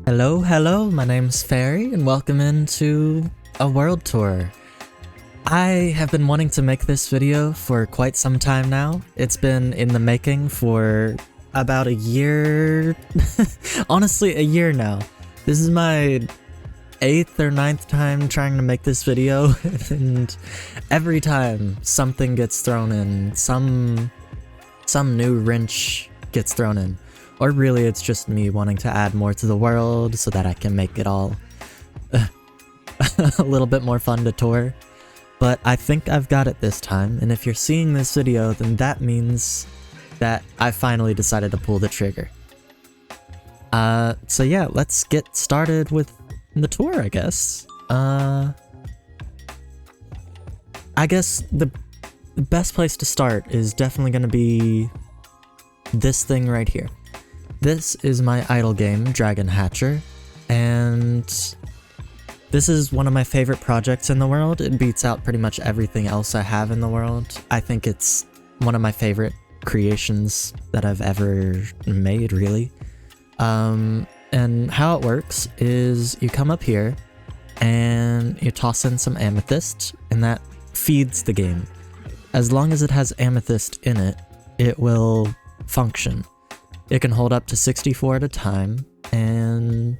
Hello, my name's Fairy, and welcome into a world tour. I have been wanting to make this video for quite some time now. It's been in the making for about a year, honestly a year now. This is my 8th or 9th time trying to make this video, and every time something gets thrown in, some new wrench gets thrown in. Or really, it's just me wanting to add more to the world so that I can make it all a little bit more fun to tour. But I think I've got it this time, and if you're seeing this video, then that means that I finally decided to pull the trigger. So yeah, let's get started with the tour, I guess. I guess the best place to start is definitely going to be this thing right here. This is my idle game, Dragon Hatcher, and this is one of my favorite projects in the world. It beats out pretty much everything else I have in the world. I think it's one of my favorite creations that I've ever made, really. And how it works is you come up here and you toss in some amethyst, and that feeds the game. As long as it has amethyst in it, it will function. It can hold up to 64 at a time, and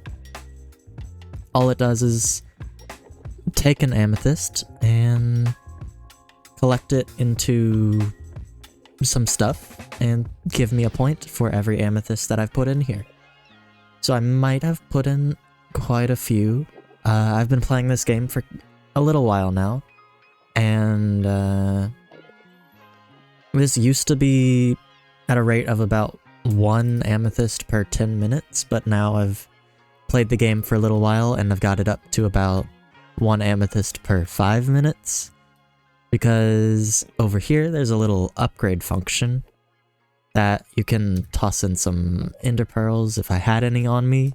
all it does is take an amethyst and collect it into some stuff and give me a point for every amethyst that I've put in here. So I might have put in quite a few. I've been playing this game for a little while now, and this used to be at a rate of about 1 amethyst per 10 minutes, but now I've played the game for a little while and I've got it up to about 1 amethyst per 5 minutes, because over here there's a little upgrade function that you can toss in some ender pearls if I had any on me.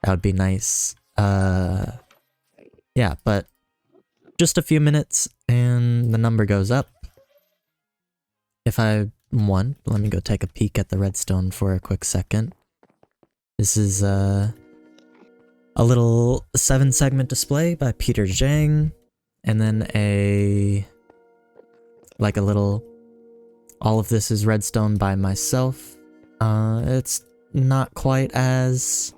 That would be nice. Yeah, but just a few minutes and the number goes up. If I won, let me go take a peek at the redstone for a quick second. This is a little 7-segment display by Peter Zhang, and then all of this is redstone by myself. It's not quite as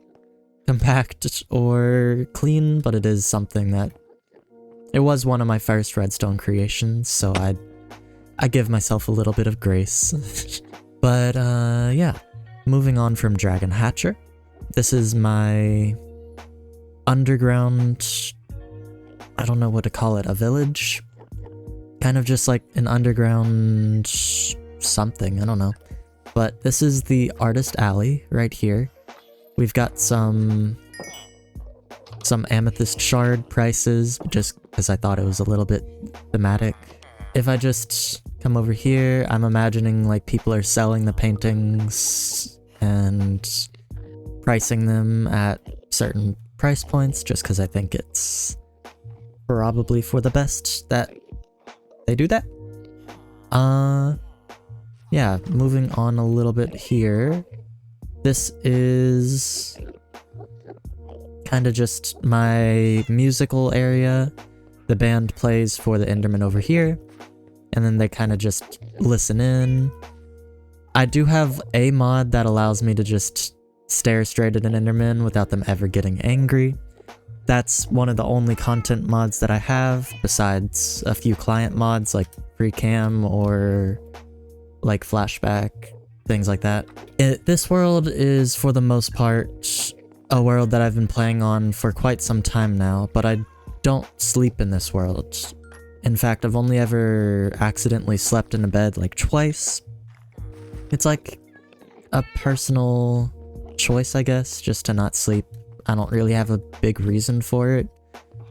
compact or clean, but it is something that, it was one of my first redstone creations, so I give myself a little bit of grace. But yeah, moving on from Dragon Hatcher. This is my underground, I don't know what to call it, a village? Kind of just like an underground something, I don't know. But this is the Artist Alley right here. We've got some amethyst shard prices, just because I thought it was a little bit thematic. If I just come over here, I'm imagining like people are selling the paintings and pricing them at certain price points, just because I think it's probably for the best that they do that. Yeah, moving on a little bit here. This is kind of just my musical area. The band plays for the Enderman over here, and then they kind of just listen in. I do have a mod that allows me to just stare straight at an Enderman without them ever getting angry. That's one of the only content mods that I have, besides a few client mods like FreeCam or like Flashback, things like that. This world is, for the most part, a world that I've been playing on for quite some time now, but I don't sleep in this world. In fact, I've only ever accidentally slept in a bed like twice. It's like a personal choice, I guess, just to not sleep. I don't really have a big reason for it.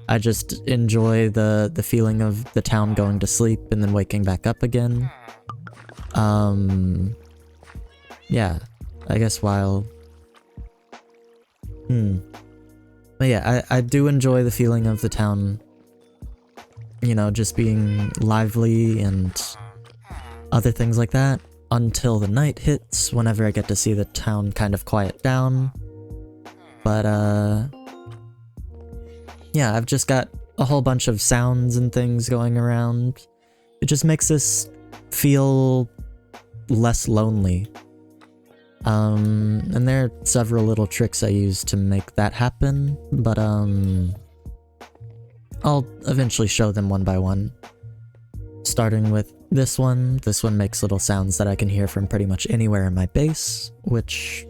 I just enjoy the feeling of the town going to sleep and then waking back up again. Yeah, I guess while... But yeah, I do enjoy the feeling of the town, you know, just being lively and other things like that, until the night hits, whenever I get to see the town kind of quiet down. But, yeah, I've just got a whole bunch of sounds and things going around. It just makes this feel less lonely. And there are several little tricks I use to make that happen, but, I'll eventually show them one by one. Starting with this one makes little sounds that I can hear from pretty much anywhere in my base, which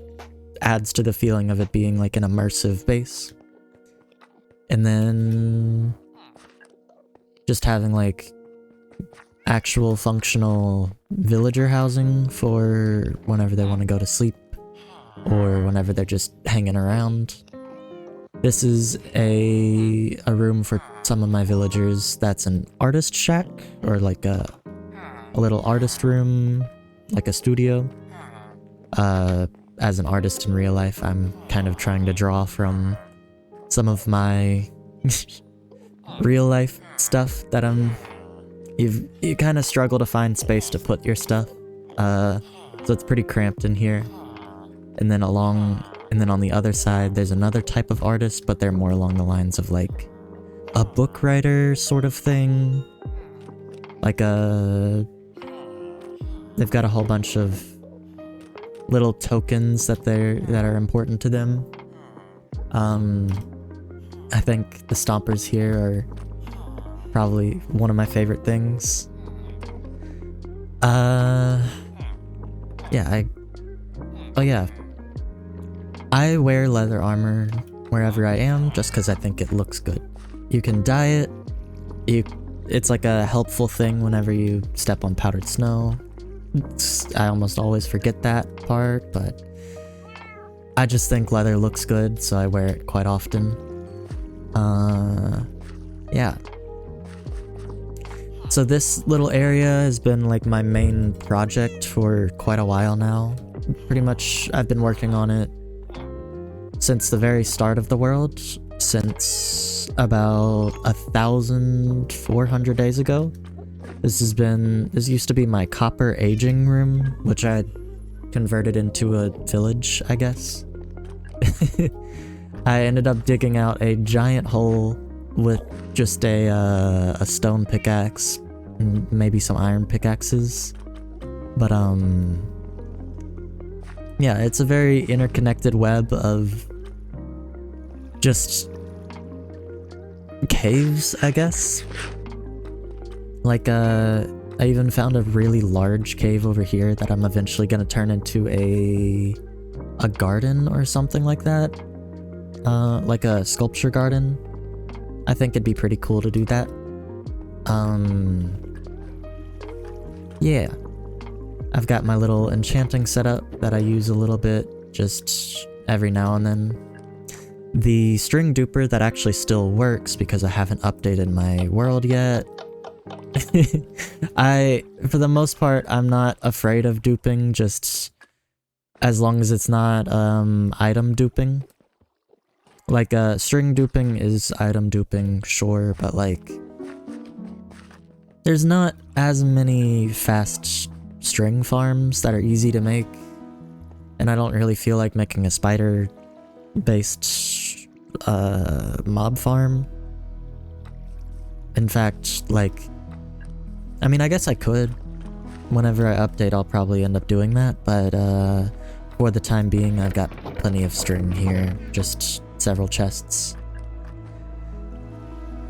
adds to the feeling of it being like an immersive base. And then just having like actual functional villager housing for whenever they want to go to sleep or whenever they're just hanging around. This is a room for some of my villagers that's an artist shack, or like a little artist room, like a studio. As an artist in real life, I'm kind of trying to draw from some of my real life stuff that you kind of struggle to find space to put your stuff. So it's pretty cramped in here. And then on the other side, there's another type of artist, but they're more along the lines of like a book writer sort of thing. Like they've got a whole bunch of little tokens that are important to them. I think the stompers here are probably one of my favorite things. I wear leather armor wherever I am just because I think it looks good. You can dye it. It's like a helpful thing whenever you step on powdered snow. I almost always forget that part, but I just think leather looks good, so I wear it quite often. Yeah. So this little area has been like my main project for quite a while now. Pretty much I've been working on it since the very start of the world, since about 1,400 days ago. This used to be my copper aging room, which I converted into a village, I guess. I ended up digging out a giant hole with just a stone pickaxe, and maybe some iron pickaxes. But yeah, it's a very interconnected web of just caves, I guess. Like, I even found a really large cave over here that I'm eventually gonna turn into a garden or something like that. Like a sculpture garden. I think it'd be pretty cool to do that. Yeah. I've got my little enchanting setup that I use a little bit, just every now and then. The string duper that actually still works because I haven't updated my world yet. For the most part, I'm not afraid of duping, just as long as it's not item duping. Like string duping is item duping, sure, but like there's not as many fast string farms that are easy to make, and I don't really feel like making a spider based mob farm. In fact, like, I mean, I guess I could. Whenever I update, I'll probably end up doing that, but for the time being, I've got plenty of string here, just several chests.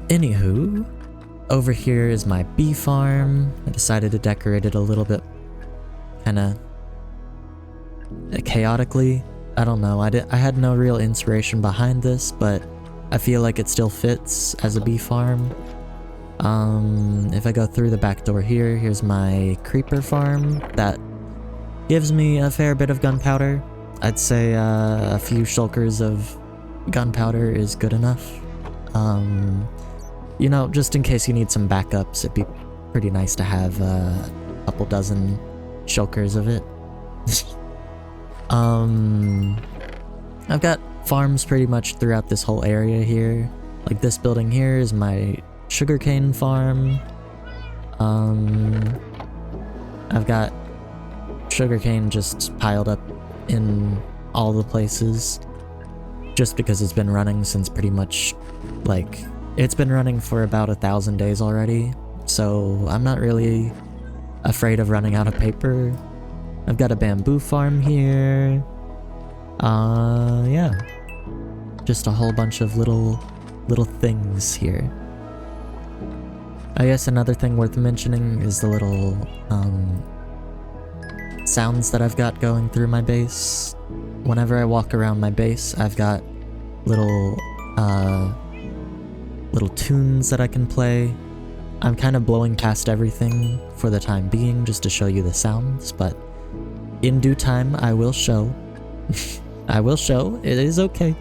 Anywho, over here is my bee farm. I decided to decorate it a little bit kinda chaotically. I don't know, I had no real inspiration behind this, but I feel like it still fits as a bee farm. If I go through the back door here, here's my creeper farm that gives me a fair bit of gunpowder. I'd say a few shulkers of gunpowder is good enough. You know, just in case you need some backups, it'd be pretty nice to have a couple dozen shulkers of it. I've got farms pretty much throughout this whole area here. Like this building here is my sugarcane farm. I've got sugarcane just piled up in all the places. just because it's been running since pretty much, like, it's been running for about 1,000 days already, so I'm not really afraid of running out of paper. I've got a bamboo farm here. Yeah. Just a whole bunch of little things here. I guess another thing worth mentioning is the little, sounds that I've got going through my base. Whenever I walk around my base, I've got little tunes that I can play. I'm kind of blowing past everything for the time being just to show you the sounds, but in due time I will show. I will show, it is okay.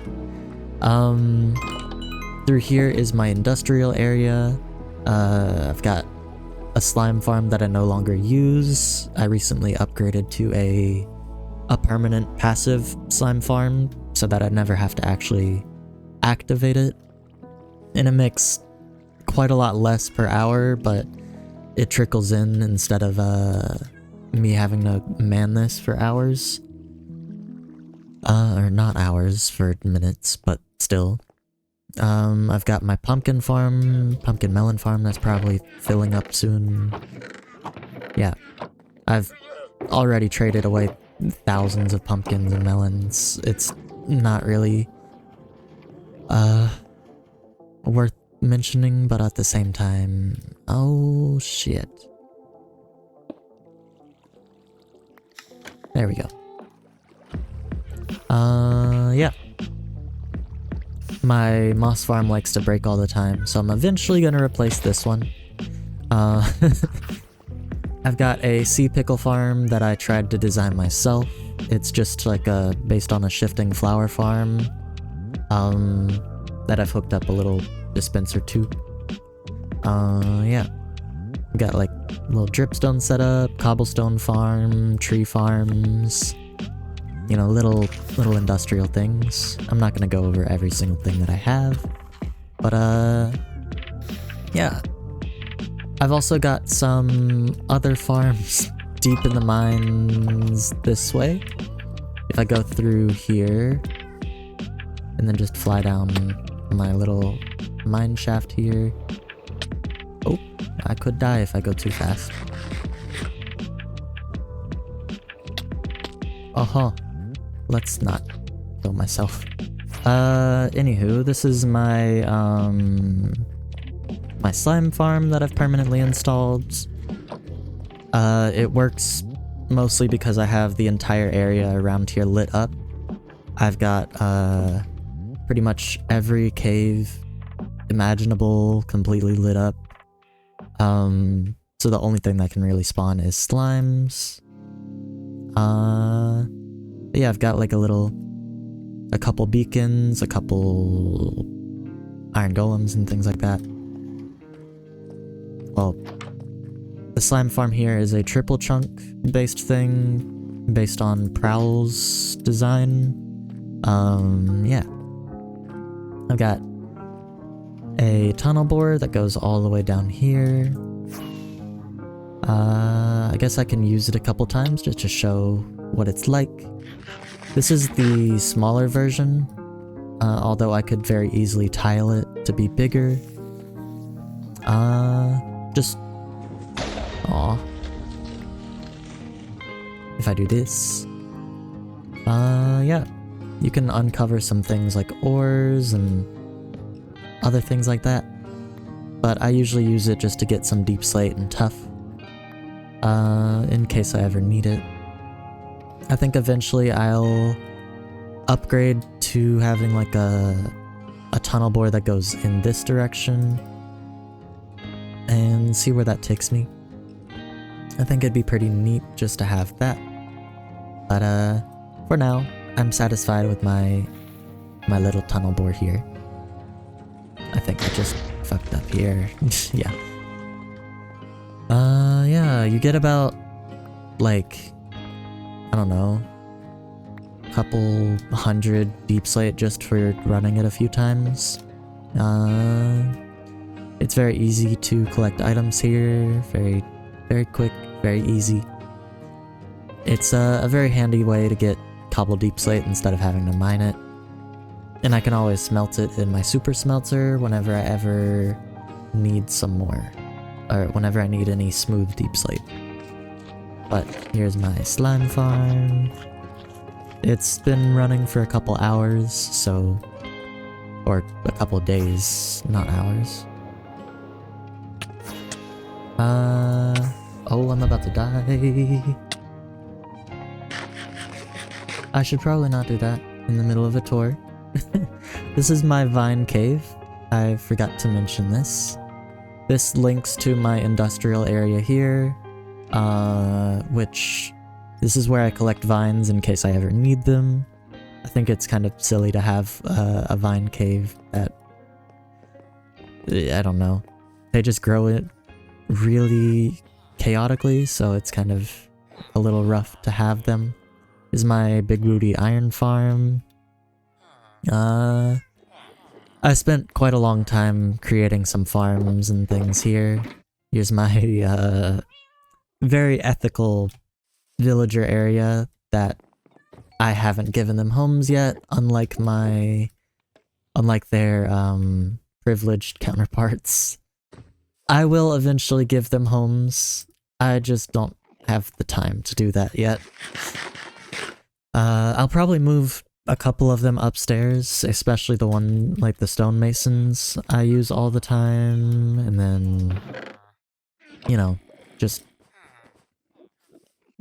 Through here is my industrial area. I've got a slime farm that I no longer use. I recently upgraded to a permanent passive slime farm so that I never have to actually activate it. And it makes quite a lot less per hour, but it trickles in instead of me having to man this for hours. Or not hours, for minutes, but still. I've got my pumpkin melon farm that's probably filling up soon. Yeah, I've already traded away thousands of pumpkins and melons. It's not really worth mentioning, but at the same time, oh shit. There we go. Yeah. My moss farm likes to break all the time, so I'm eventually gonna replace this one. I've got a sea pickle farm that I tried to design myself. It's just like based on a shifting flower farm, that I've hooked up a little dispenser to. Yeah. Got like little dripstone setup, cobblestone farm, tree farms, you know, little industrial things. I'm not gonna go over every single thing that I have, but yeah. I've also got some other farms deep in the mines this way. If I go through here and then just fly down my little mine shaft here. Oh, I could die if I go too fast. Let's not kill myself. Anywho, this is my, my slime farm that I've permanently installed. It works mostly because I have the entire area around here lit up. I've got, pretty much every cave imaginable completely lit up. So the only thing that can really spawn is slimes. Yeah, I've got like a couple beacons, a couple iron golems and things like that. Well, the slime farm here is a triple chunk based thing, based on Prowl's design. Yeah. I've got a tunnel bore that goes all the way down here. I guess I can use it a couple times just to show what it's like. This is the smaller version, although I could very easily tile it to be bigger. Just... Aw. If I do this... yeah. You can uncover some things like ores and other things like that. But I usually use it just to get some deep slate and tuff. In case I ever need it. I think eventually I'll upgrade to having like a tunnel bore that goes in this direction and see where that takes me. I think it'd be pretty neat just to have that. But for now, I'm satisfied with my little tunnel bore here. I think I just fucked up here. Yeah. Yeah, you get about like, I don't know, a couple hundred deep slate just for running it a few times. It's very easy to collect items here, very quick, very easy. It's a very handy way to get cobble deep slate instead of having to mine it. And I can always smelt it in my super smelter whenever I ever need some more. Or whenever I need any smooth deep slate. But here's my slime farm. It's been running for a couple hours, so... Or a couple days, not hours. Oh, I'm about to die. I should probably not do that in the middle of a tour. This is my vine cave. I forgot to mention this. This links to my industrial area here, which this is where I collect vines in case I ever need them. I think it's kind of silly to have a vine cave that, I don't know, they just grow it really chaotically, so it's kind of a little rough to have them. This is my big booty iron farm. I spent quite a long time creating some farms and things here. Here's my very ethical villager area that I haven't given them homes yet, unlike their privileged counterparts. I will eventually give them homes. I just don't have the time to do that yet. I'll probably move a couple of them upstairs, especially the one, like the stonemasons I use all the time, and then, you know, just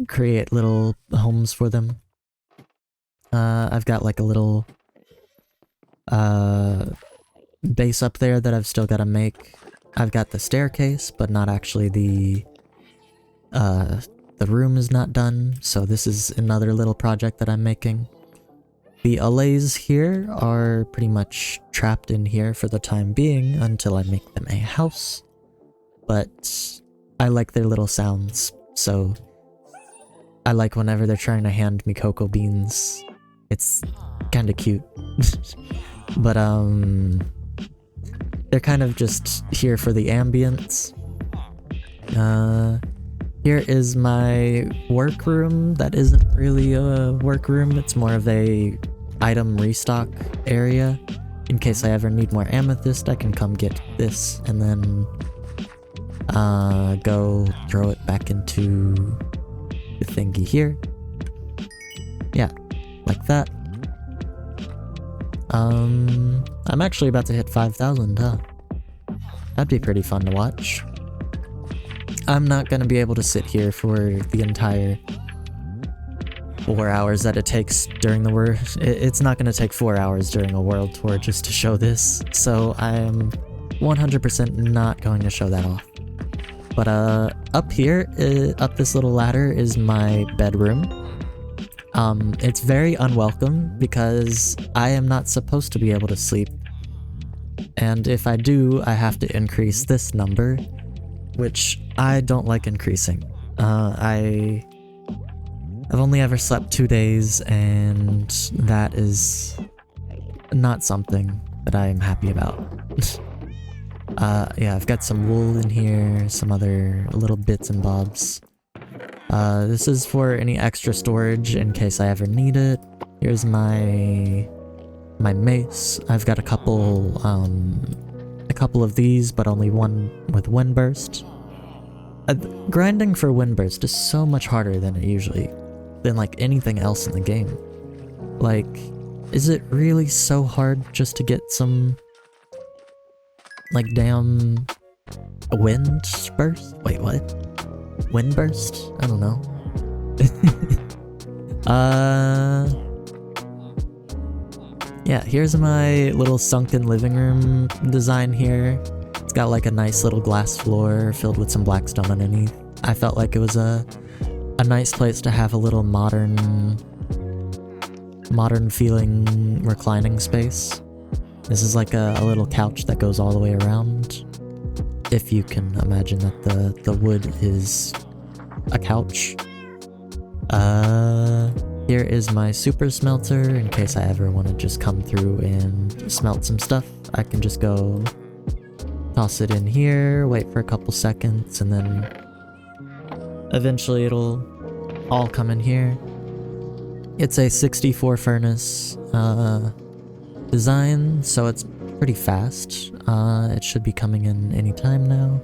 create little homes for them. I've got like a little base up there that I've still got to make. I've got the staircase, but not actually the room is not done, so this is another little project that I'm making. The allays here are pretty much trapped in here for the time being until I make them a house, but I like their little sounds, so I like whenever they're trying to hand me cocoa beans. It's kind of cute. But they're kind of just here for the ambience. Here is my workroom. That isn't really a workroom, it's more of a item restock area. In case I ever need more amethyst, I can come get this and then go throw it back into the thingy here. Yeah, like that. I'm actually about to hit 5,000, huh? That'd be pretty fun to watch. I'm not gonna be able to sit here for the entire 4 hours that it takes during the world. It's not gonna take 4 hours during a world tour just to show this, so I'm 100% not going to show that off. But up here, up this little ladder is my bedroom. It's very unwelcome because I am not supposed to be able to sleep. And if I do, I have to increase this number, which I don't like increasing. I've only ever slept 2 days, and that is not something that I am happy about. Yeah, I've got some wool in here, some other little bits and bobs. This is for any extra storage in case I ever need it. Here's my mace. I've got a couple of these, but only one with windburst. Grinding for windburst is so much harder than like anything else in the game. Like, is it really so hard just to get some like damn windburst? Wait, what? Windburst? I don't know. Yeah, here's my little sunken living room design here. It's got like a nice little glass floor filled with some black stone underneath. I felt like it was a nice place to have a little modern feeling reclining space. This is like a little couch that goes all the way around. If you can imagine that the wood is a couch. Here is my super smelter in case I ever want to just come through and smelt some stuff. I can just go toss it in here, wait for a couple seconds, and then eventually it'll all come in here. It's a 64 furnace. design, so it's pretty fast. It should be coming in any time now.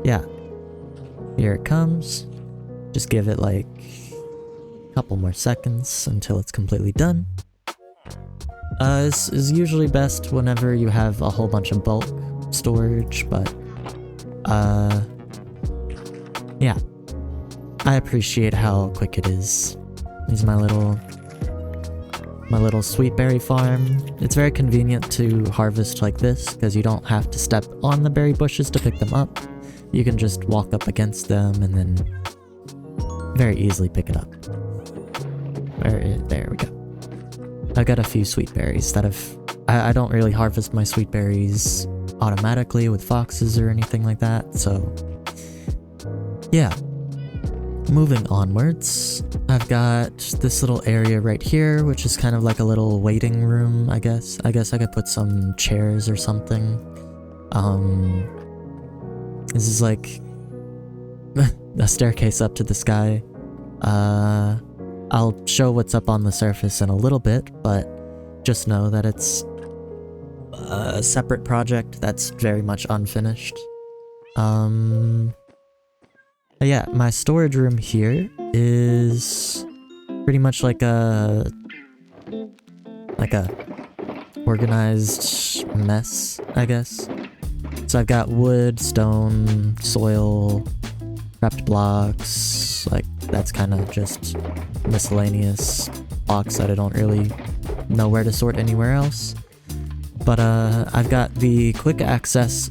Yeah, here it comes. Just give it like a couple more seconds until it's completely done. This is usually best whenever you have a whole bunch of bulk storage, but yeah, I appreciate how quick it is. Here's my little sweet berry farm. It's very convenient to harvest like this because you don't have to step on the berry bushes to pick them up. You can just walk up against them and then very easily pick it up. There we go. I got a few sweet berries that I don't really harvest my sweet berries automatically with foxes or anything like that, so yeah. Moving onwards, I've got this little area right here, which is kind of like a little waiting room, I guess. I could put some chairs or something. This is like a staircase up to the sky. I'll show what's up on the surface in a little bit, but just know that it's a separate project that's very much unfinished. Yeah, my storage room here is pretty much like a organized mess, I guess. So I've got wood, stone, soil, prepped blocks, like that's kind of just miscellaneous blocks that I don't really know where to sort anywhere else. But I've got the quick access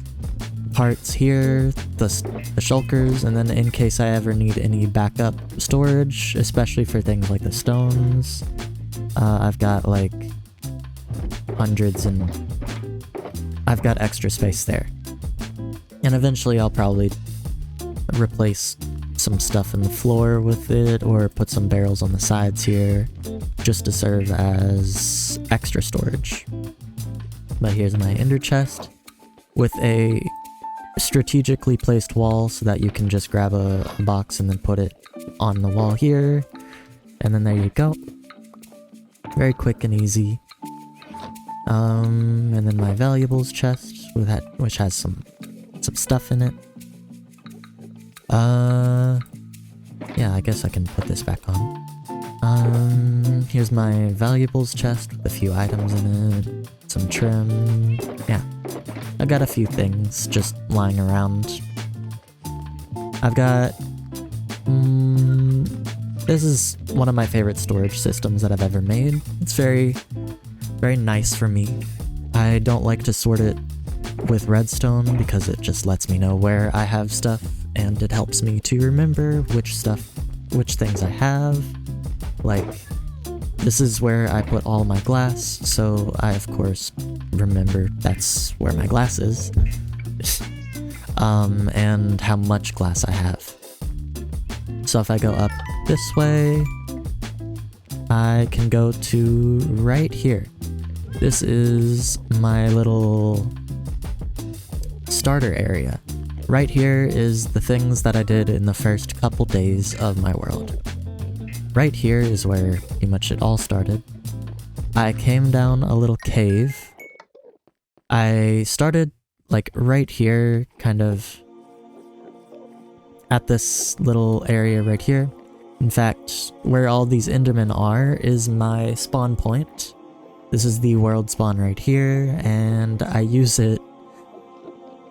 parts here, the shulkers, and then in case I ever need any backup storage, especially for things like the stones, I've got like hundreds, and I've got extra space there. And eventually I'll probably replace some stuff in the floor with it, or put some barrels on the sides here, just to serve as extra storage. But here's my ender chest, with a strategically placed wall so that you can just grab a box and then put it on the wall here, and then there you go. Very quick and easy. And then my valuables chest, which has some stuff in it. Yeah, I guess I can put this back on. Here's my valuables chest with a few items in it, some trim. Yeah, I got a few things just lying around. I've got this is one of my favorite storage systems that I've ever made. It's very, very nice for me. I don't like to sort it with redstone because it just lets me know where I have stuff, and it helps me to remember which things I have. Like, this is where I put all my glass, so I of course remember that's where my glass is. And how much glass I have. So if I go up this way, I can go to right here. This is my little starter area. Right here is the things that I did in the first couple days of my world. Right here is where pretty much it all started. I came down a little cave. I started like right here, kind of at this little area right here. In fact, where all these endermen are is my spawn point. This is the world spawn right here, and I use it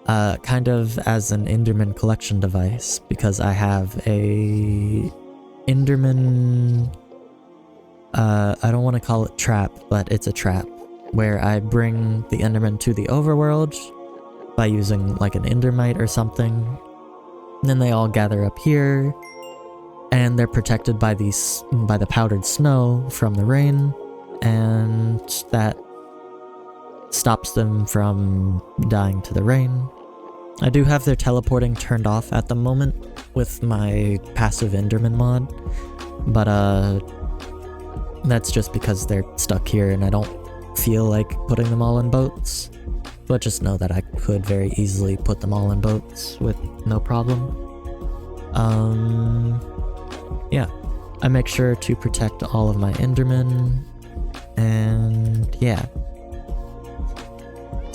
kind of as an enderman collection device, because I have a enderman, I don't want to call it trap, but it's a trap, where I bring the enderman to the overworld by using like an endermite or something. And then they all gather up here, and they're protected by the powdered snow from the rain, and that stops them from dying to the rain. I do have their teleporting turned off at the moment with my passive enderman mod, but that's just because they're stuck here and I don't feel like putting them all in boats. But just know that I could very easily put them all in boats with no problem. Yeah, I make sure to protect all of my endermen, and yeah,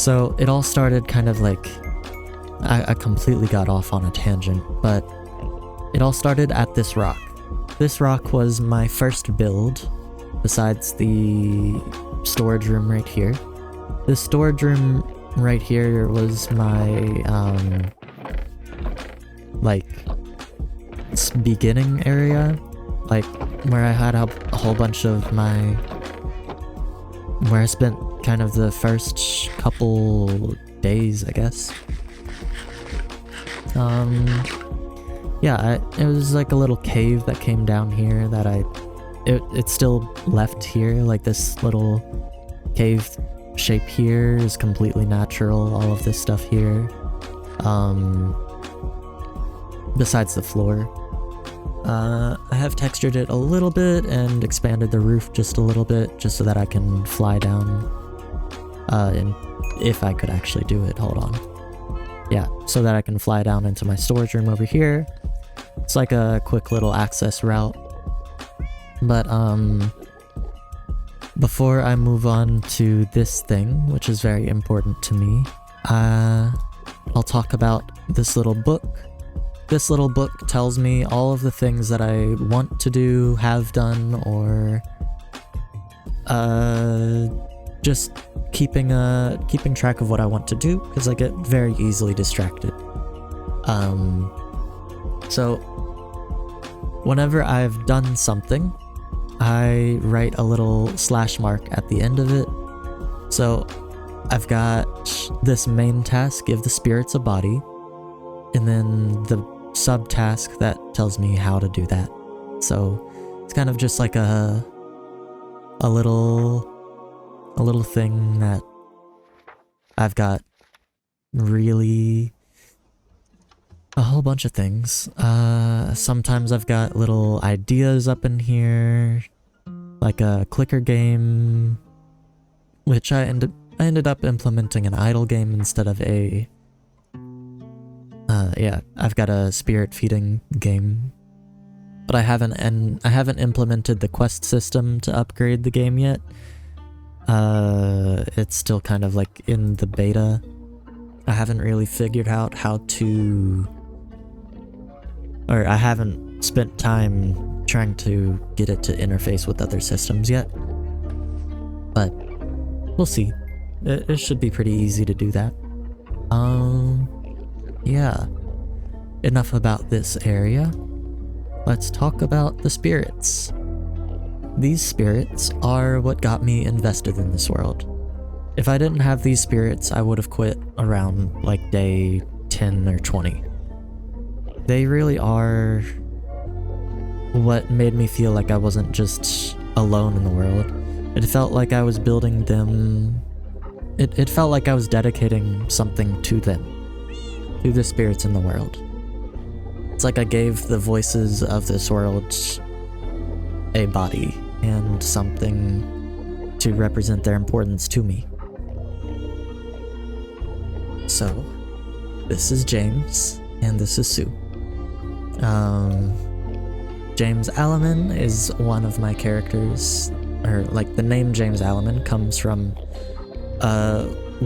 So it all started kind of like, I completely got off on a tangent, but it all started at this rock. This rock was my first build, besides the storage room right here. This storage room right here was my, like, beginning area, like, where I had a whole bunch of where I spent kind of the first couple days, I guess. Yeah, it was like a little cave that came down here that it's still left here, like this little cave shape here is completely natural, all of this stuff here. Besides the floor. I have textured it a little bit and expanded the roof just a little bit, just so that I can fly down. And if I could actually do it, hold on. Yeah, so that I can fly down into my storage room over here. It's like a quick little access route. But, before I move on to this thing, which is very important to me, I'll talk about this little book. This little book tells me all of the things that I want to do, have done, or just keeping track of what I want to do, because I get very easily distracted. So whenever I've done something, I write a little slash mark at the end of it. So I've got this main task, give the spirits a body, and then the subtask that tells me how to do that. So it's kind of just like a little thing that I've got really a whole bunch of things. Sometimes I've got little ideas up in here, like a clicker game, which I ended up implementing an idle game instead of a yeah, I've got a spirit feeding game, but I haven't implemented the quest system to upgrade the game yet. It's still kind of like in the beta. I haven't really figured out how to, or I haven't spent time trying to get it to interface with other systems yet, but we'll see. It should be pretty easy to do that. Yeah. Enough about this area. Let's talk about the spirits. These spirits are what got me invested in this world. If I didn't have these spirits, I would have quit around like day 10 or 20. They really are what made me feel like I wasn't just alone in the world. It felt like I was building them. It felt like I was dedicating something to them, to the spirits in the world. It's like I gave the voices of this world a body and something to represent their importance to me. So, this is James, and this is Sue. James Alleman is one of my characters, or like the name James Alleman comes from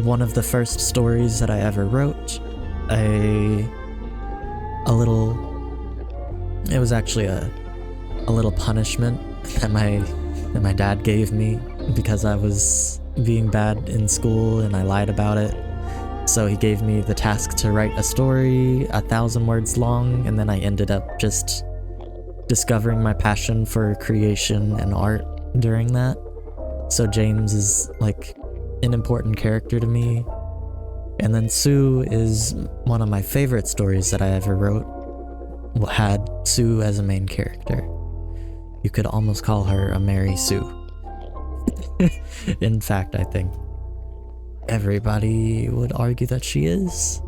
one of the first stories that I ever wrote. It was actually a little punishment that my dad gave me because I was being bad in school and I lied about it. So he gave me the task to write a story 1,000 words long, and then I ended up just discovering my passion for creation and art during that. So James is like an important character to me. And then Sue is one of my favorite stories that I ever wrote. Had Sue as a main character. You could almost call her a Mary Sue. In fact, I think everybody would argue that she is.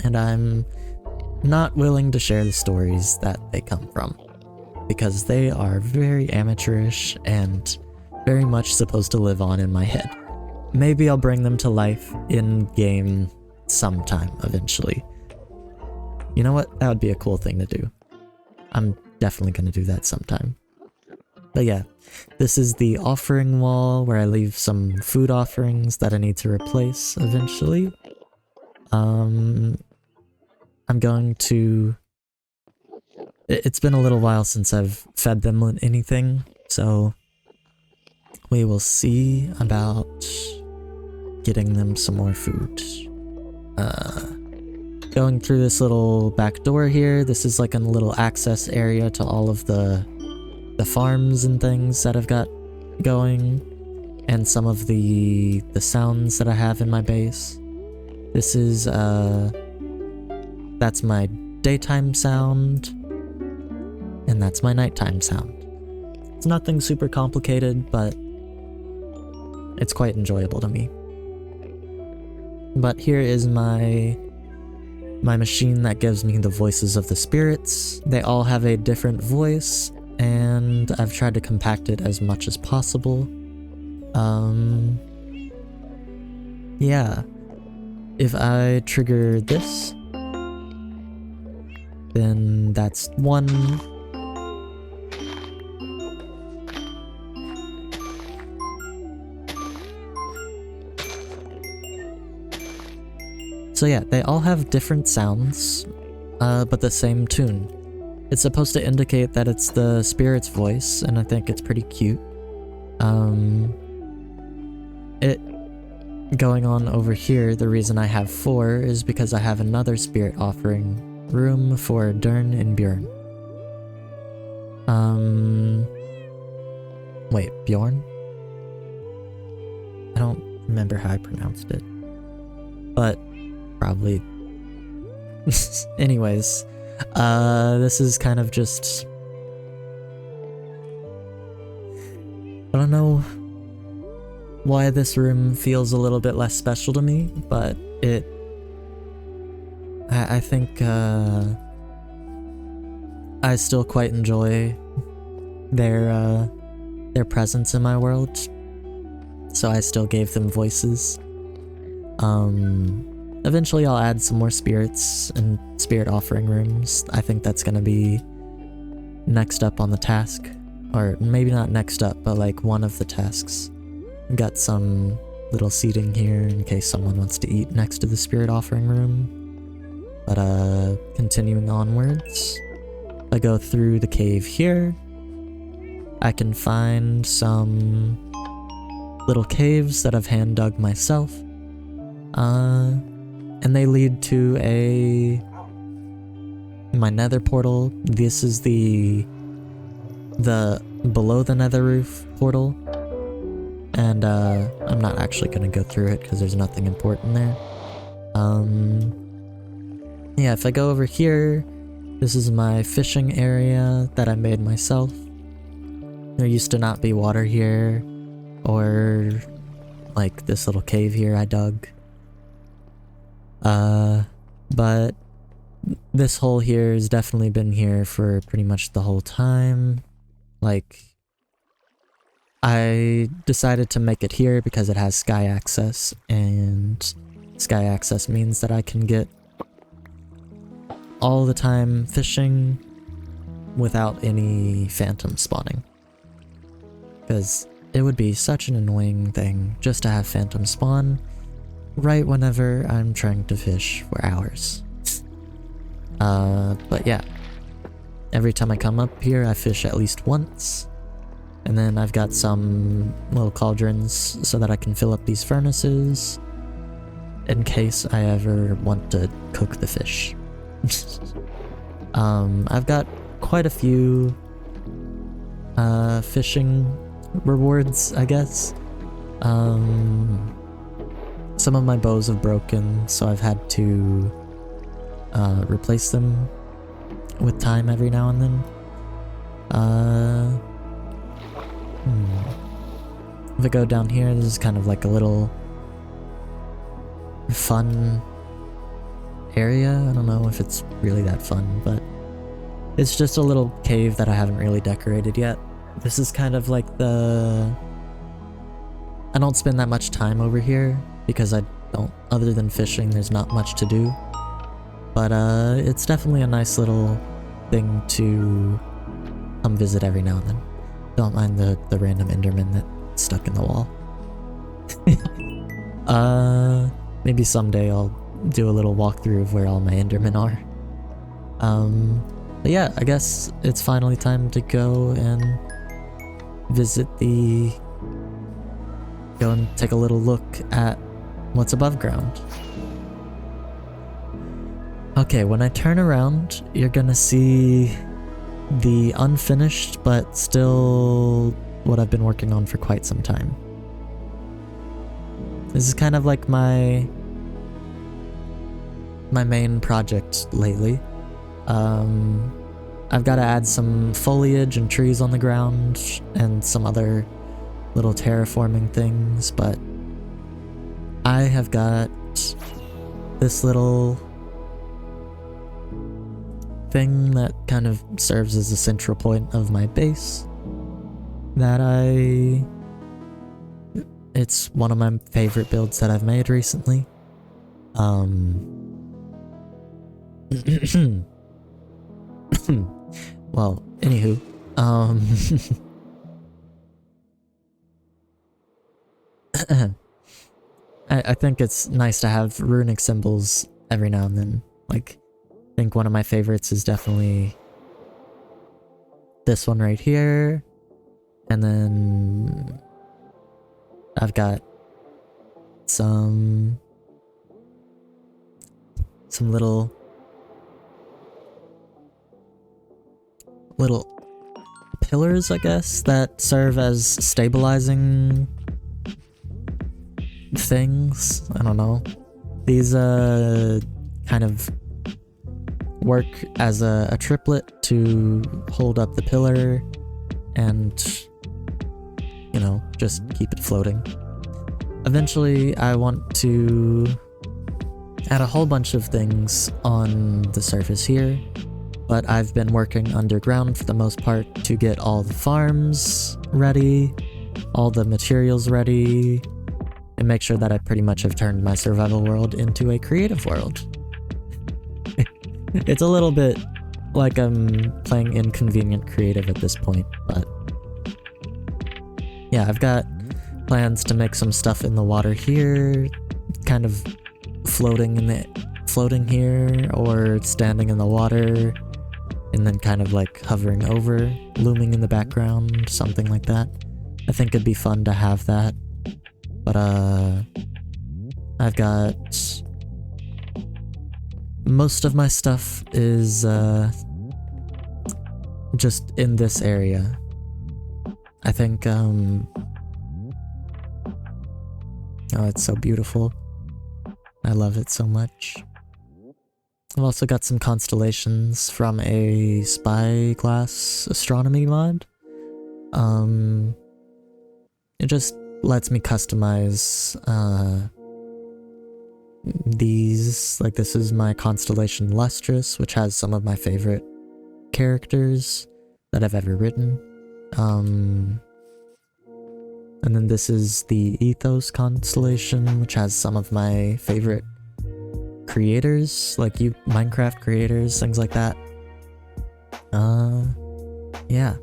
And I'm not willing to share the stories that they come from, because they are very amateurish and very much supposed to live on in my head. Maybe I'll bring them to life in-game sometime, eventually. You know what? That would be a cool thing to do. I'm definitely gonna do that sometime. But yeah, this is the offering wall where I leave some food offerings that I need to replace eventually. I'm going to... It's been a little while since I've fed them anything, so we will see about getting them some more food. Going through this little back door here, this is like a little access area to all of the farms and things that I've got going, and some of the sounds that I have in my base. This is, that's my daytime sound, and that's my nighttime sound. It's nothing super complicated, but it's quite enjoyable to me. But here is my machine that gives me the voices of the spirits. They all have a different voice, and I've tried to compact it as much as possible. Yeah. If I trigger this, then that's one. So yeah, they all have different sounds, but the same tune. It's supposed to indicate that it's the spirit's voice, and I think it's pretty cute. Going on over here, the reason I have 4 is because I have another spirit offering room for Dern and Bjorn. Wait, Bjorn? I don't remember how I pronounced it. But, probably. Anyways, this is kind of just... I don't know why this room feels a little bit less special to me, but I think I still quite enjoy their presence in my world, so I still gave them voices. Eventually I'll add some more spirits and spirit offering rooms. I think that's gonna be next up on the task, or maybe not next up, but like one of the tasks. Got some little seating here in case someone wants to eat next to the spirit offering room. But continuing onwards, I go through the cave here. I can find some little caves that I've hand dug myself. And they lead to my nether portal. This is the below the nether roof portal. And I'm not actually gonna go through it because there's nothing important there. Yeah, if I go over here, this is my fishing area that I made myself. There used to not be water here, or like this little cave here I dug. But this hole here has definitely been here for pretty much the whole time. Like, I decided to make it here because it has sky access, and sky access means that I can get all the time fishing without any phantom spawning. Because it would be such an annoying thing just to have phantom spawn right whenever I'm trying to fish for hours. But yeah, every time I come up here I fish at least once. And then I've got some little cauldrons so that I can fill up these furnaces in case I ever want to cook the fish. I've got quite a few fishing rewards, I guess. Some of my bows have broken, so I've had to replace them with time every now and then. If I go down here, this is kind of like a little fun area. I don't know if it's really that fun, but it's just a little cave that I haven't really decorated yet. This is kind of like I don't spend that much time over here because I don't, other than fishing, there's not much to do. But it's definitely a nice little thing to come visit every now and then. Don't mind the random Enderman that's stuck in the wall. Maybe someday I'll do a little walkthrough of where all my Endermen are. But yeah, I guess it's finally time to go and go and take a little look at what's above ground. Okay, when I turn around, you're gonna see the unfinished, but still what I've been working on for quite some time. This is kind of like my main project lately. I've got to add some foliage and trees on the ground and some other little terraforming things, but I have got this little thing that kind of serves as a central point of my base that it's one of my favorite builds that I've made recently. Well, anywho, I think it's nice to have runic symbols every now and then. Like, I think one of my favorites is definitely this one right here, and then I've got some little pillars, I guess, that serve as stabilizing things. I don't know. These kind of work as a triplet to hold up the pillar and, you know, just keep it floating. Eventually, I want to add a whole bunch of things on the surface here, but I've been working underground for the most part to get all the farms ready, all the materials ready, and make sure that I pretty much have turned my survival world into a creative world. It's a little bit like I'm playing inconvenient creative at this point, but yeah, I've got plans to make some stuff in the water here, kind of floating here, or standing in the water, and then kind of like hovering over, looming in the background, something like that. I think it'd be fun to have that. But I've got most of my stuff is just in this area. I think oh, it's so beautiful. I love it so much. I've also got some constellations from a spyglass astronomy mod. It just lets me customize these. Like, this is my constellation Lustrous, which has some of my favorite characters that I've ever written. And then this is the Ethos constellation, which has some of my favorite creators, like you Minecraft creators, things like that. Yeah.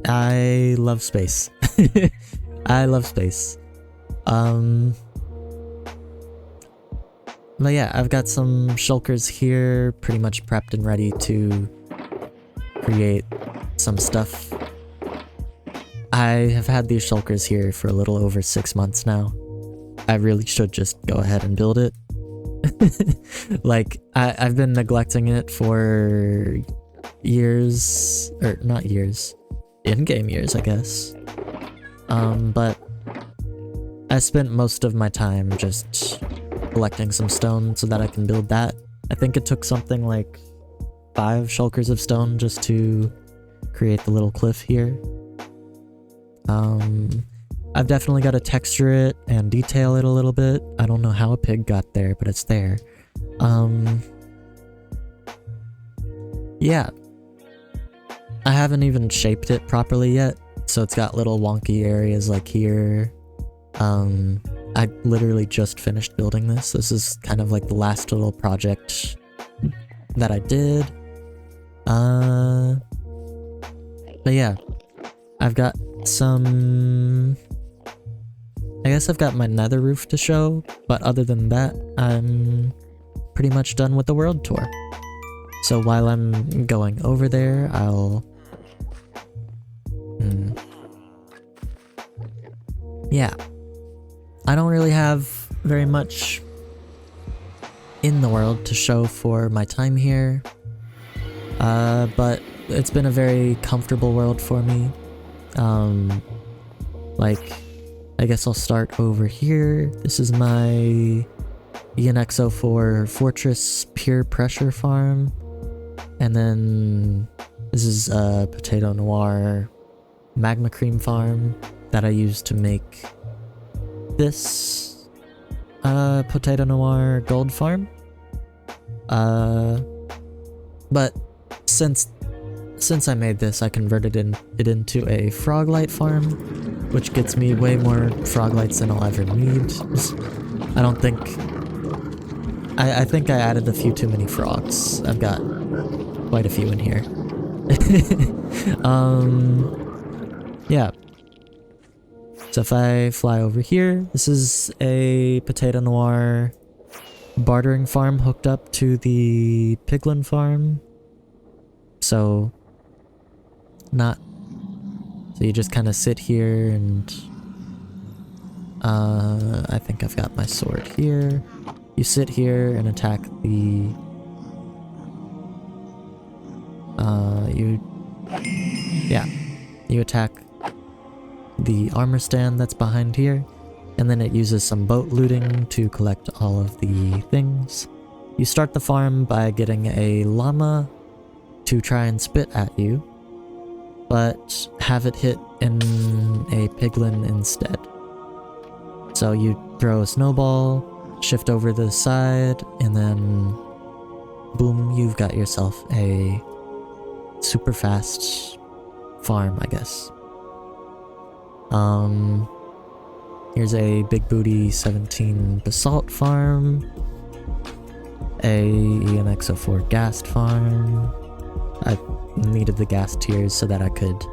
I love space. I love space. But yeah, I've got some shulkers here, pretty much prepped and ready to create some stuff. I have had these shulkers here for a little over 6 months now. I really should just go ahead and build it. Like, I've been neglecting it for years, or not years, in-game years, I guess. But I spent most of my time just collecting some stone so that I can build that. I think it took something like 5 shulkers of stone just to create the little cliff here. I've definitely got to texture it and detail it a little bit. I don't know how a pig got there, but it's there. Yeah. I haven't even shaped it properly yet, so it's got little wonky areas like here. I literally just finished building this. This is kind of like the last little project that I did. But yeah, I've got some... I guess I've got my nether roof to show, but other than that, I'm pretty much done with the world tour. So while I'm going over there, I'll... Yeah. I don't really have very much in the world to show for my time here. But it's been a very comfortable world for me. Like, I guess I'll start over here. This is my ENX04 Fortress Pure Pressure Farm. And then this is a Potato Noir Magma Cream Farm that I use to make this Potato Noir Gold Farm. But since I made this, I converted it into a Froglight farm, which gets me way more Froglights than I'll ever need. I don't think... I think I added a few too many frogs. I've got quite a few in here. Yeah. So if I fly over here, this is a Potato Noir bartering farm hooked up to the Piglin farm. So you just kind of sit here and I think I've got my sword here. You sit here and attack the you attack the armor stand that's behind here, and then it uses some boat looting to collect all of the things. You start the farm by getting a llama to try and spit at you, but have it hit in a piglin instead. So you throw a snowball, shift over to the side, and then boom, you've got yourself a super fast farm, I guess. Here's a Big Booty 17 Basalt farm, a ENX04 Ghast farm. I needed the Ghast tiers so that I could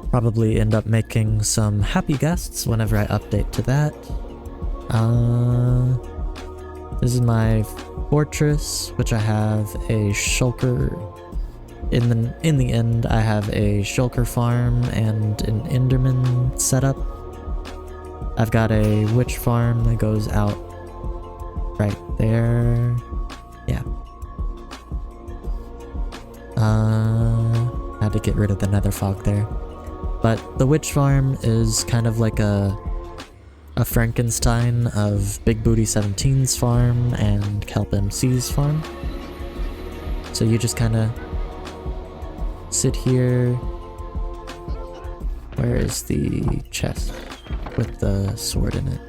probably end up making some happy ghasts whenever I update to that. This is my fortress, which I have a shulker. In the end, I have a shulker farm and an enderman setup. I've got a witch farm that goes out right there. Yeah. Had to get rid of the nether fog there. But the witch farm is kind of like a Frankenstein of Big Booty 17's farm and Kelp MC's farm. So you just kind of sit here. Where is the chest with the sword in it?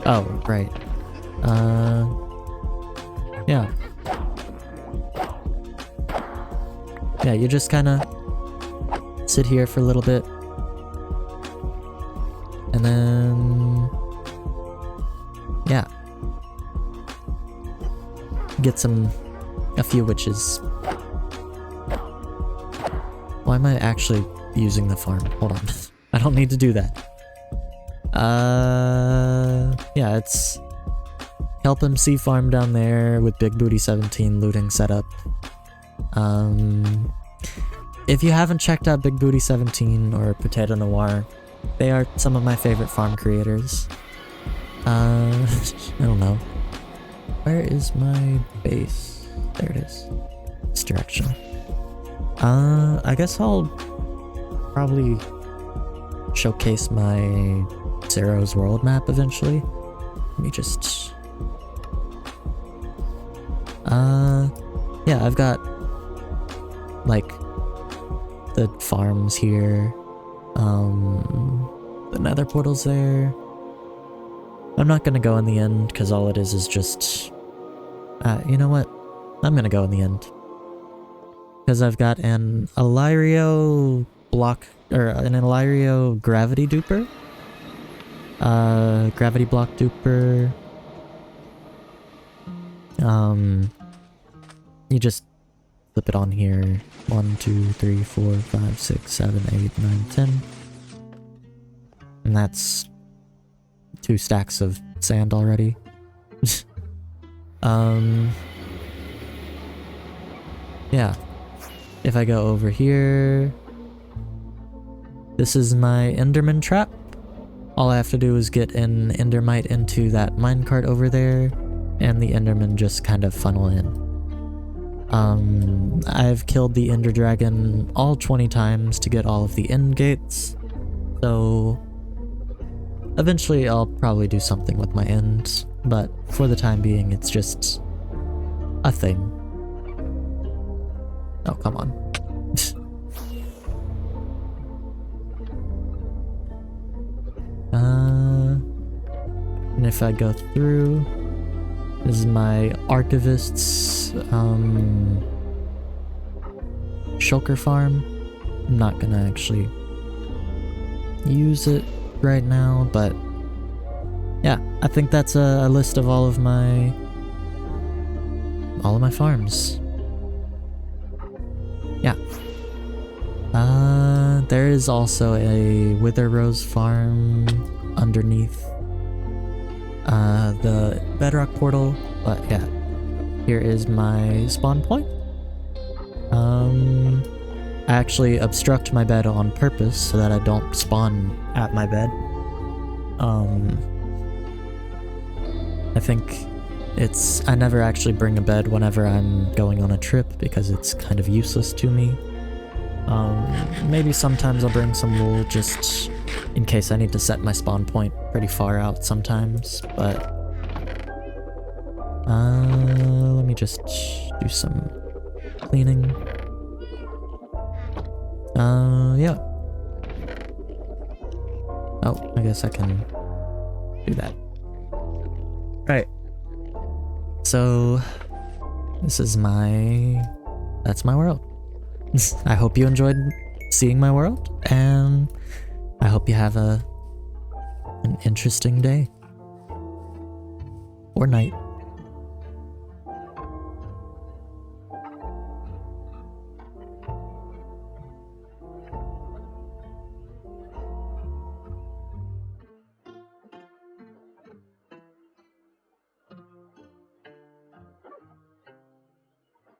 Oh, right. Yeah. Yeah, you just kind of sit here for a little bit. And then... yeah. Get a few witches. Why am I actually using the farm? Hold on. I don't need to do that. Yeah, it's Kelp MC farm down there with Big Booty 17 looting setup. If you haven't checked out Big Booty 17 or Potato Noir, they are some of my favorite farm creators. I don't know. Where is my base? There it is. This direction. I guess I'll probably showcase my Zero's world map eventually. Let me just... yeah, I've got like the farms here, the nether portal's there. I'm not gonna go in the end because all it is just you know what, I'm gonna go in the end because I've got an Illyrio block, or an Illyrio gravity duper, gravity block duper, You just flip it on here. 1, 2, 3, 4, 5, 6, 7, 8, 9, 10. And that's 2 stacks of sand already. Yeah. If I go over here, this is my Enderman trap. All I have to do is get an Endermite into that minecart over there, and the Endermen just kind of funnel in. I've killed the Ender Dragon all 20 times to get all of the end gates, so eventually I'll probably do something with my ends, but for the time being it's just a thing. Oh, come on. And if I go through, this is my Archivist's shulker farm. I'm not gonna actually use it right now, but yeah, I think that's a list of all of my farms. Yeah. There is also a Wither Rose farm underneath the bedrock portal, but yeah, here is my spawn point. I actually obstruct my bed on purpose so that I don't spawn at my bed. I think I never actually bring a bed whenever I'm going on a trip because it's kind of useless to me. Maybe sometimes I'll bring some wool just in case I need to set my spawn point pretty far out sometimes, but let me just do some cleaning. Yeah. Oh, I guess I can do that. Right. So, that's my world. I hope you enjoyed seeing my world, and I hope you have an interesting day. Or night.